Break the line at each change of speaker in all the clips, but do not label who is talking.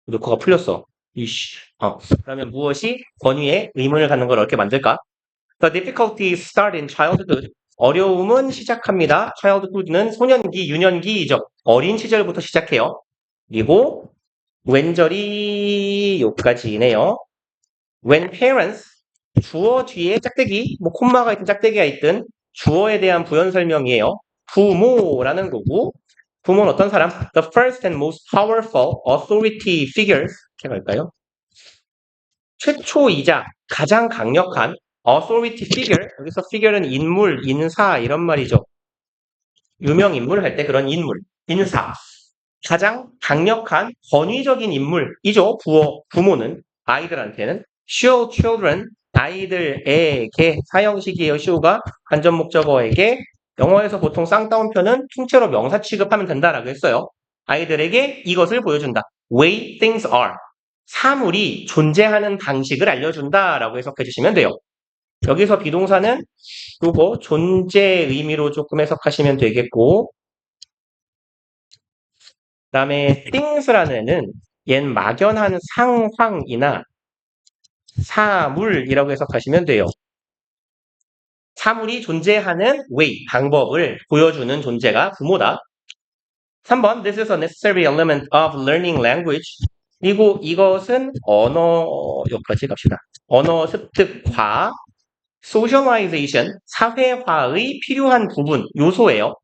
노코가 풀렸어. 이씨. 그러면 무엇이 권위에 의문을 갖는 걸 어떻게 만들까? The difficulties start in childhood. 어려움은 시작합니다. childhood는 소년기, 유년기이죠. 어린 시절부터 시작해요. 그리고 왼절이 요까지네요. When parents, 주어 뒤에 짝대기, 뭐 콤마가 있든 짝대기가 있든 주어에 대한 부연 설명이에요. 부모라는 거고 부모는 어떤 사람? The first and most powerful authority figures. 이렇게 갈까요? 최초이자 가장 강력한 authority figure. 여기서 figure는 인물, 인사 이런 말이죠. 유명 인물 할 때 그런 인물, 인사. 가장 강력한 권위적인 인물이죠. 부모는 아이들한테는 show children 아이들에게 사형식이에요. show가 간접 목적어에게 영어에서 보통 쌍따옴표는 통째로 명사 취급하면 된다라고 했어요. 아이들에게 이것을 보여준다. way things are 사물이 존재하는 방식을 알려준다라고 해석해 주시면 돼요. 여기서 비동사는 요거 존재 의미로 조금 해석하시면 되겠고 그다음에 things라는 애는 얘는 막연한 상황이나 사물이라고 해석하시면 돼요. 사물이 존재하는 way, 방법을 보여주는 존재가 부모다. 3번, this is a necessary element of learning language. 그리고 이것은 여기까지 갑시다. 언어 습득과 socialization, 사회화의 필요한 부분, 요소예요.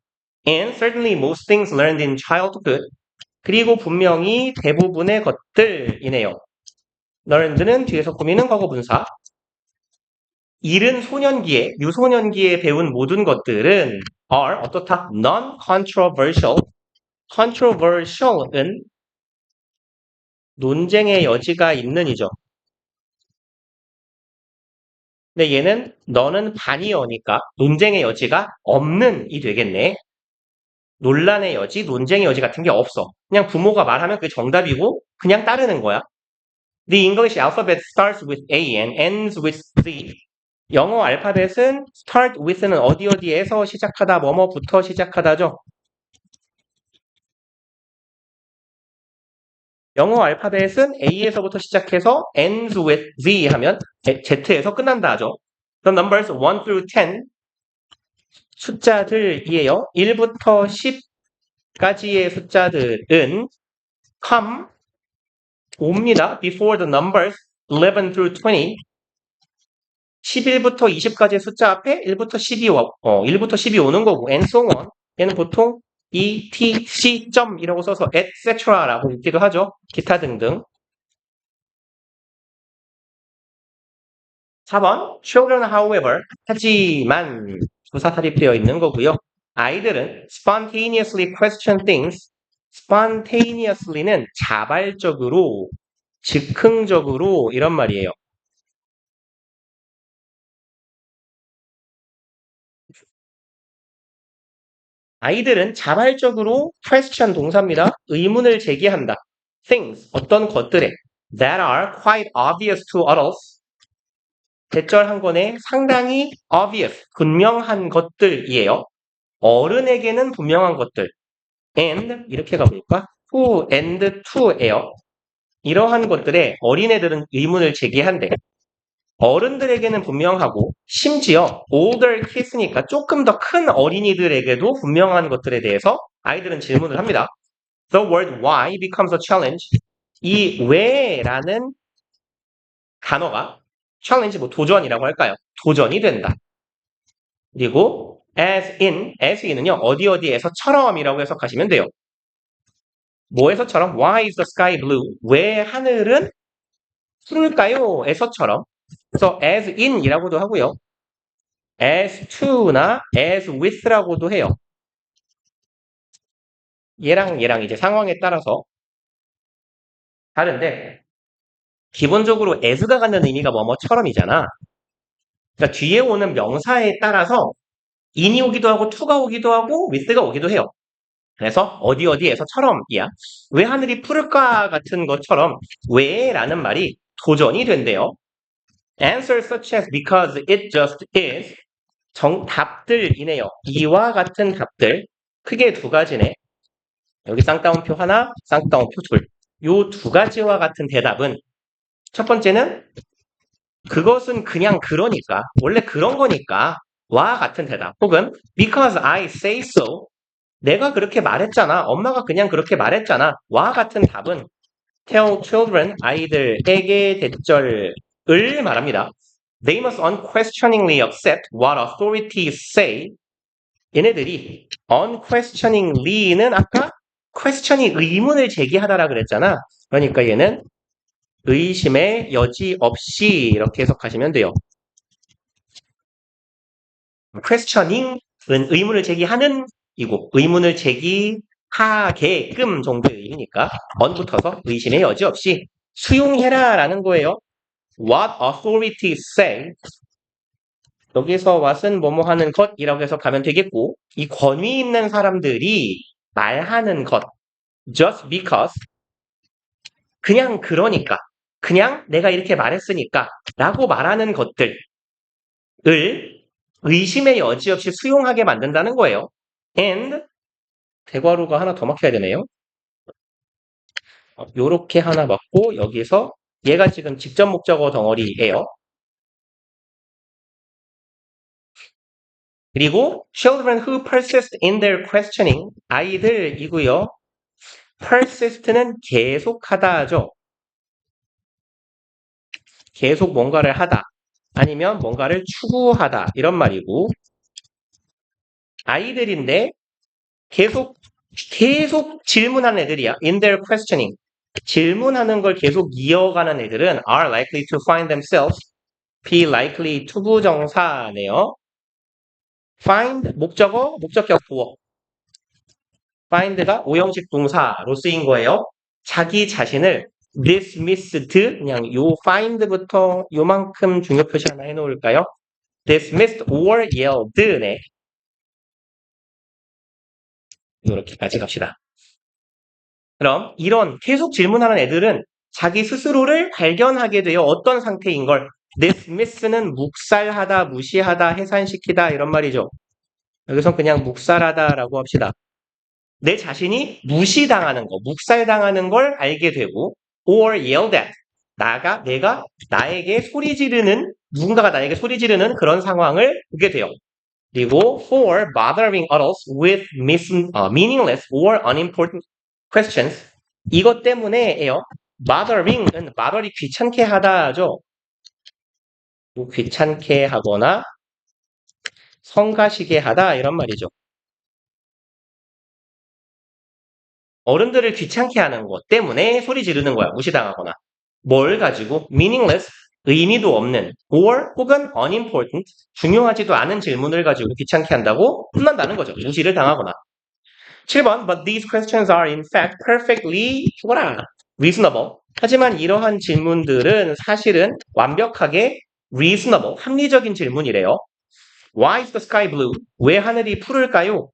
And certainly most things learned in childhood. 그리고 분명히 대부분의 것들이네요. learned는 뒤에서 꾸미는 과거분사. 이른 소년기에, 유소년기에 배운 모든 것들은 are 어떻다? non-controversial. controversial은 논쟁의 여지가 있는이죠. 근데 얘는 너는 반이어니까 논쟁의 여지가 없는이 되겠네. 논란의 여지, 논쟁의 여지 같은 게 없어. 그냥 부모가 말하면 그게 정답이고 그냥 따르는 거야. The English alphabet starts with A and ends with Z. 영어 알파벳은 start with는 어디에서 시작하다, 뭐뭐부터 시작하다죠. 영어 알파벳은 A에서부터 시작해서 ends with Z 하면 Z에서 끝난다 하죠. The numbers 1 through 10 숫자들이에요. 1부터 10까지의 숫자들은 come 옵니다. Before the numbers 11 through 20 11부터 20까지의 숫자 앞에 1부터 10이 오는 거고 and so on. 얘는 보통 etc.이라고 써서 etc라고 읽기도 하죠. 기타 등등. 4번 children however 하지만 부사 탈입되어 있는 거고요. 아이들은 spontaneously question things. spontaneously는 자발적으로, 즉흥적으로 이런 말이에요. 아이들은 자발적으로 question 동사입니다. 의문을 제기한다. things, 어떤 것들에 that are quite obvious to adults. 대절 한 권에 상당히 obvious, 분명한 것들이에요. 어른에게는 분명한 것들. and 이렇게 가볼까? to and to예요. 이러한 것들에 어린애들은 의문을 제기한대. 어른들에게는 분명하고 심지어 older kids니까 조금 더 큰 어린이들에게도 분명한 것들에 대해서 아이들은 질문을 합니다. The word why becomes a challenge. 이 왜라는 단어가 challenge 도전이라고 할까요? 도전이 된다. 그리고 as in은요 어디에서처럼이라고 해석하시면 돼요. 뭐에서처럼? Why is the sky blue? 왜 하늘은 푸를까요? 에서처럼. 그래서 as in이라고도 하고요. as to나 as with라고도 해요. 얘랑 이제 상황에 따라서 다른데 기본적으로 as가 갖는 의미가 뭐뭐처럼이잖아. 그러니까 뒤에 오는 명사에 따라서 in이 오기도 하고 to가 오기도 하고 with가 오기도 해요. 그래서 어디에서처럼이야. 왜 하늘이 푸를까 같은 것처럼 왜라는 말이 도전이 된대요. Answers such as because it just is. 답들이네요. 이와 같은 답들 크게 두 가지네. 여기 쌍따옴표 하나, 쌍따옴표 둘. 요 두 가지와 같은 대답은 첫 번째는 그것은 그냥 그러니까 원래 그런 거니까 와 같은 대답 혹은 because I say so 내가 그렇게 말했잖아 엄마가 그냥 그렇게 말했잖아 와 같은 답은 tell children 아이들에게 대절을 말합니다. They must unquestioningly accept what authorities say 얘네들이 unquestioningly는 아까 question이 의문을 제기하다라 그랬잖아. 그러니까 얘는 의심의 여지 없이 이렇게 해석하시면 돼요. questioning은 의문을 제기하는 이고 의문을 제기하게끔 정도의 의미니까 on붙어서 의심의 여지 없이 수용해라라는 거예요. What authorities say 여기서 what은 뭐뭐 하는 것이라고 해서 가면 되겠고 이 권위 있는 사람들이 말하는 것 just because 그냥 그러니까 그냥 내가 이렇게 말했으니까 라고 말하는 것들을 의심의 여지 없이 수용하게 만든다는 거예요. and 대괄호가 하나 더 막혀야 되네요. 요렇게 하나 막고 여기서 얘가 지금 직접 목적어 덩어리예요. 그리고 children who persist in their questioning 아이들이고요. persist는 계속하다죠. 계속 뭔가를 하다 아니면 뭔가를 추구하다 이런 말이고 아이들인데 계속 질문하는 애들이야. in their questioning 질문하는 걸 계속 이어가는 애들은 are likely to find themselves be likely to 부정사네요. find 목적어 목적격 보어 find가 오형식 동사로 쓰인 거예요. 자기 자신을 dismissed 그냥 요 find부터 요만큼 중요 표시 하나 해놓을까요? dismissed or yelled네. 이렇게까지 갑시다. 그럼 이런 계속 질문하는 애들은 자기 스스로를 발견하게 되어 어떤 상태인 걸 dismiss는 묵살하다, 무시하다, 해산시키다 이런 말이죠. 여기서 그냥 묵살하다라고 합시다. 내 자신이 무시당하는 거, 묵살당하는 걸 알게 되고 or yelled at 내가 나에게 소리 지르는 누군가가 나에게 소리 지르는 그런 상황을 보게 돼요. 그리고 for bothering others with meaningless or unimportant questions 이것 때문에예요. bothering은 bother이 귀찮게 하다죠. 귀찮게 하거나 성가시게 하다 이런 말이죠. 어른들을 귀찮게 하는 것 때문에 소리 지르는 거야. 무시당하거나. 뭘 가지고 meaningless 의미도 없는 or 혹은 unimportant 중요하지도 않은 질문을 가지고 귀찮게 한다고 혼난다는 거죠. 무시를 당하거나. 7번 But these questions are in fact perfectly reasonable. 하지만 이러한 질문들은 사실은 완벽하게 reasonable, 합리적인 질문이래요. Why is the sky blue? 왜 하늘이 푸를까요?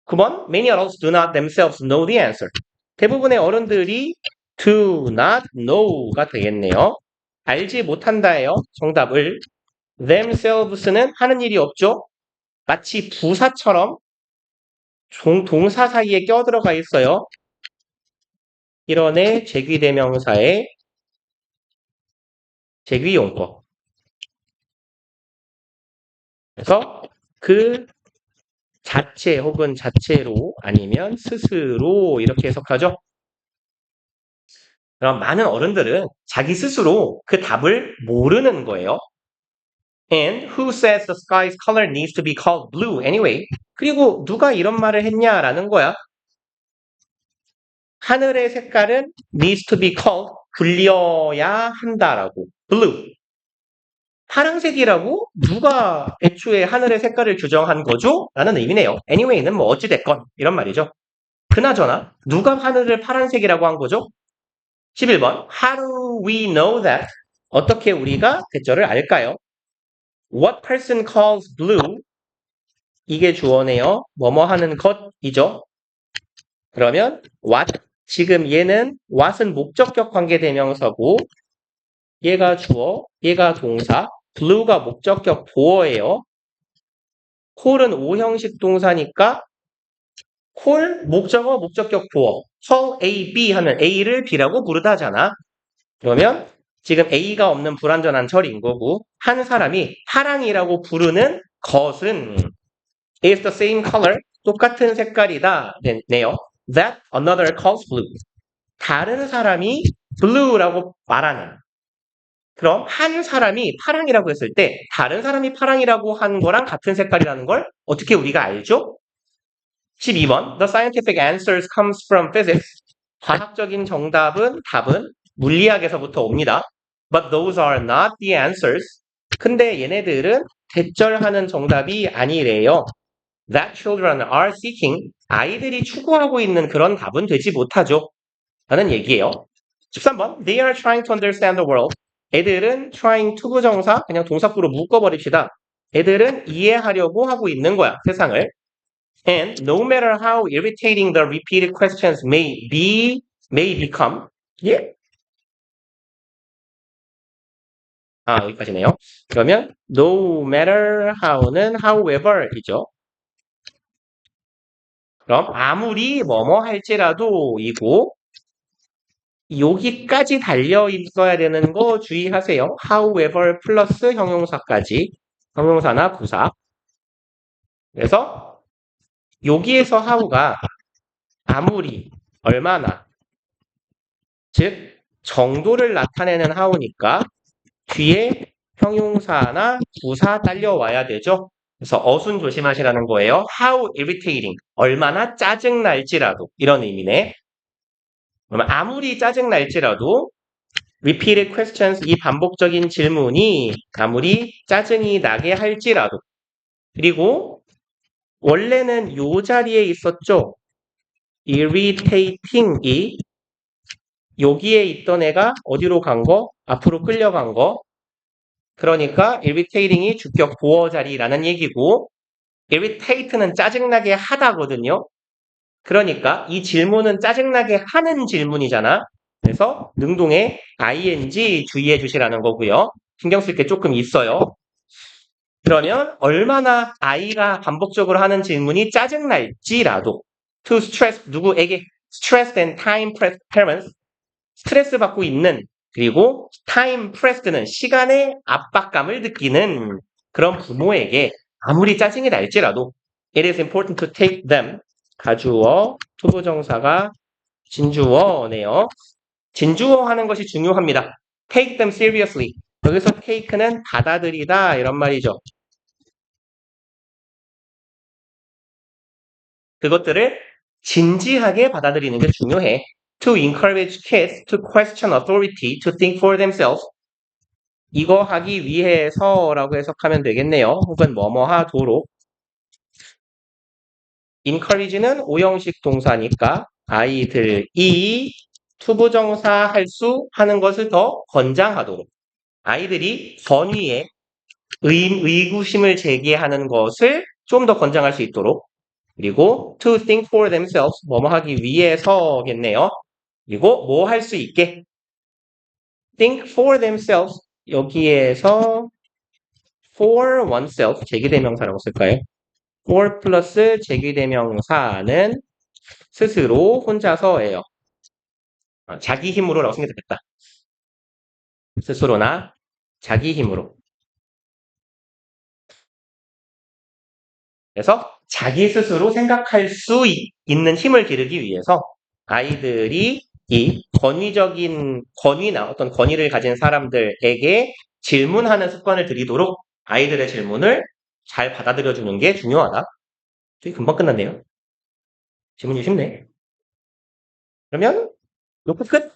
9번 Many adults do not themselves know the answer. 대부분의 어른들이 do not know가 되겠네요. 알지 못한다예요. 정답을 themselves는 하는 일이 없죠. 마치 부사처럼 동사 사이에 껴들어가 있어요. 이런의 제귀대명사의 제귀용법. 그래서 그 자체 혹은 자체로 아니면 스스로 이렇게 해석하죠. 그럼 많은 어른들은 자기 스스로 그 답을 모르는 거예요. And who says the sky's color needs to be called blue anyway? 그리고 누가 이런 말을 했냐라는 거야. 하늘의 색깔은 needs to be called 불려야 한다라고. blue. 파란색이라고 누가 애초에 하늘의 색깔을 규정한 거죠? 라는 의미네요. anyway는 뭐 어찌됐건 이런 말이죠. 그나저나 누가 하늘을 파란색이라고 한 거죠? 11번 How do we know that? 어떻게 우리가 대절을 알까요? What person calls blue? 이게 주어네요. 뭐뭐 하는 것이죠. 그러면 what? 지금 얘는 what은 목적격 관계대명사고 얘가 주어, 얘가 동사, blue가 목적격 보어예요. call은 오형식 동사니까 call, 목적어, 목적격 보어. call A, B 하면 A를 B라고 부르다 하잖아. 그러면 지금 A가 없는 불완전한 절인 거고 한 사람이 파랑이라고 부르는 것은 is the same color, 똑같은 색깔이다 네요. That another calls blue. 다른 사람이 blue라고 말하는. 그럼 한 사람이 파랑이라고 했을 때 다른 사람이 파랑이라고 한 거랑 같은 색깔이라는 걸 어떻게 우리가 알죠? 12번. The scientific answers comes from physics. 과학적인 답은 물리학에서부터 옵니다. But those are not the answers. 근데 얘네들은 대절하는 정답이 아니래요. That children are seeking. 아이들이 추구하고 있는 그런 답은 되지 못하죠. 라는 얘기예요. 13번. They are trying to understand the world. 애들은 trying to 부정사 그냥 동사구로 묶어버립시다. 애들은 이해하려고 하고 있는 거야, 세상을. And no matter how irritating the repeated questions may become. 예? 여기까지네요. 그러면 no matter how는 however이죠. 그럼 아무리 뭐뭐 할지라도 이고 여기까지 달려 있어야 되는 거 주의하세요. however 플러스 형용사까지. 형용사나 부사. 그래서 여기에서 how가 아무리, 얼마나, 즉 정도를 나타내는 how니까 뒤에 형용사나 부사 딸려와야 되죠. 그래서 어순 조심하시라는 거예요. How irritating. 얼마나 짜증날지라도. 이런 의미네. 그러면 아무리 짜증날지라도 repeated questions, 이 반복적인 질문이 아무리 짜증이 나게 할지라도. 그리고 원래는 요 자리에 있었죠. irritating이 여기에 있던 애가 어디로 간 거? 앞으로 끌려간 거. 그러니까 irritating이 주격 보어 자리라는 얘기고 irritate는 짜증나게 하다거든요. 그러니까 이 질문은 짜증나게 하는 질문이잖아. 그래서 능동의 ing 주의해 주시라는 거고요. 신경 쓸 게 조금 있어요. 그러면 얼마나 I가 반복적으로 하는 질문이 짜증날지라도 to stress, 누구에게? stressed and time pressed parents, 스트레스 받고 있는 그리고 time pressed는 시간의 압박감을 느끼는 그런 부모에게 아무리 짜증이 날지라도 it is important to take them, 가주어, 투부정사가 진주어네요. 진주어 하는 것이 중요합니다. take them seriously. 여기서 take는 받아들이다 이런 말이죠. 그것들을 진지하게 받아들이는 게 중요해. To encourage kids to question authority, to think for themselves. 이거 하기 위해서라고 해석하면 되겠네요. 혹은 뭐뭐 하도록. encourage는 오형식 동사니까 아이들이 투부정사 할 수 하는 것을 더 권장하도록. 아이들이 권위에 의구심을 제기하는 것을 좀 더 권장할 수 있도록. 그리고 to think for themselves, 뭐뭐 하기 위해서겠네요. 그리고 뭐 할 수 있게. think for themselves, 여기에서 for oneself, 제기대명사라고 쓸까요? for 플러스 제기대명사는 스스로 혼자서예요. 자기 힘으로라고 생각이 됐다. 스스로나 자기 힘으로. 그래서 자기 스스로 생각할 수 있는 힘을 기르기 위해서 아이들이 이 권위나 어떤 권위를 가진 사람들에게 질문하는 습관을 들이도록 아이들의 질문을 잘 받아들여주는 게 중요하다. 되게 금방 끝났네요. 질문이 쉽네. 그러면 요거 끝.